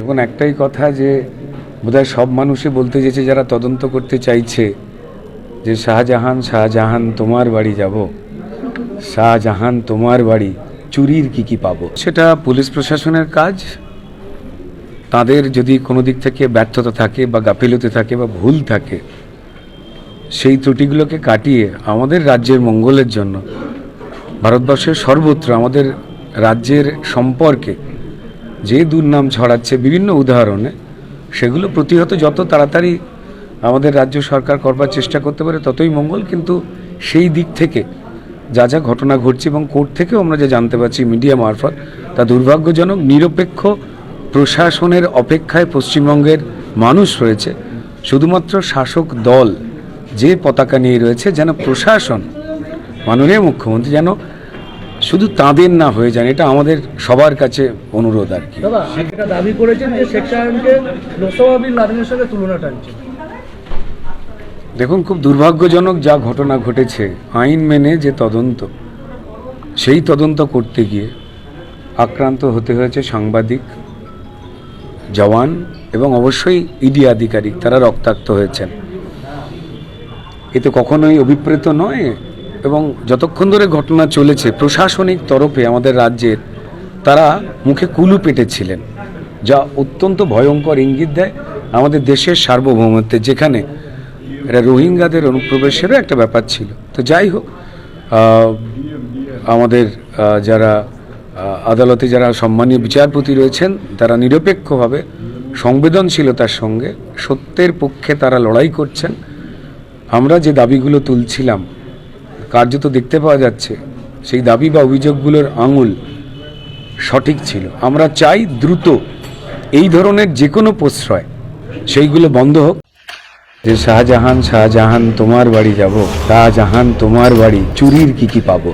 এখন একটাই কথা যে বোধহয় সব মানুষই বলতে চেয়েছে যারা তদন্ত করতে চাইছে যে শাহজাহান তোমার বাড়ি যাব, শাহজাহান তোমার বাড়ি চুরির কি পাবো। সেটা পুলিশ প্রশাসনের কাজ। তাদের যদি কোনো দিক থেকে ব্যর্থতা থাকে বা গাফিলতি থাকে বা ভুল থাকে, সেই ত্রুটিগুলোকে কাটিয়ে আমাদের রাজ্যের মঙ্গলের জন্য, ভারতবর্ষের সর্বত্র আমাদের রাজ্যের সম্পর্কে যে দুর্নাম ছড়াচ্ছে বিভিন্ন উদাহরণে, সেগুলো প্রতিহত যত তাড়াতাড়ি আমাদের রাজ্য সরকার করবার চেষ্টা করতে পারে ততই মঙ্গল। কিন্তু সেই দিক থেকে যা যা ঘটনা ঘটছে এবং কোর্ট থেকেও আমরা যা জানতে পারছি মিডিয়া মারফত, তা দুর্ভাগ্যজনক। নিরপেক্ষ প্রশাসনের অপেক্ষায় পশ্চিমবঙ্গের মানুষ রয়েছে। শুধুমাত্র শাসক দল যে পতাকা নিয়ে রয়েছে, যেন প্রশাসন, মাননীয় মুখ্যমন্ত্রী যেন শুধু তাঁদের না হয়ে যান, এটা আমাদের সবার কাছে অনুরোধ আর কি। দাদা এটা দাবি করেছেন যে শেখ সাহেবকে লোকসভা বিল লাদেনের সঙ্গে তুলনা টানছে। দেখুন, খুব দুর্ভাগ্যজনক যা ঘটনা ঘটেছে। আইন মেনে যে তদন্ত, সেই তদন্ত করতে গিয়ে আক্রান্ত হতে হয়েছে সাংবাদিক, জওয়ান এবং অবশ্যই ইডি আধিকারিক। তারা রক্তাক্ত হয়েছেন। এতে কখনোই অভিপ্রেত নয়। এবং যতক্ষণ ধরে ঘটনা চলেছে, প্রশাসনিক তরফে আমাদের রাজ্যের তারা মুখে কুলু পেটেছিলেন, যা অত্যন্ত ভয়ঙ্কর ইঙ্গিত দেয় আমাদের দেশের সার্বভৌমত্বের, যেখানে এটা রোহিঙ্গাদের অনুপ্রবেশেরও একটা ব্যাপার ছিল। তো যাই হোক, আমাদের যারা আদালতে যারা সম্মানীয় বিচারপতি রয়েছেন, তারা নিরপেক্ষভাবে সংবেদনশীলতার সঙ্গে সত্যের পক্ষে তারা লড়াই করছেন। আমরা যে দাবিগুলো তুলছিলাম, কার্যত দেখতে পাওয়া যাচ্ছে সেই দাবি বা অভিযোগগুলোর আঙুল সঠিক ছিল। আমরা চাই দ্রুত এই ধরনের যে কোনো প্রশ্রয় সেইগুলো বন্ধ হোক। যে শাহজাহান তোমার বাড়ি যাব, শাহজাহান তোমার বাড়ি চুরির কি পাবো।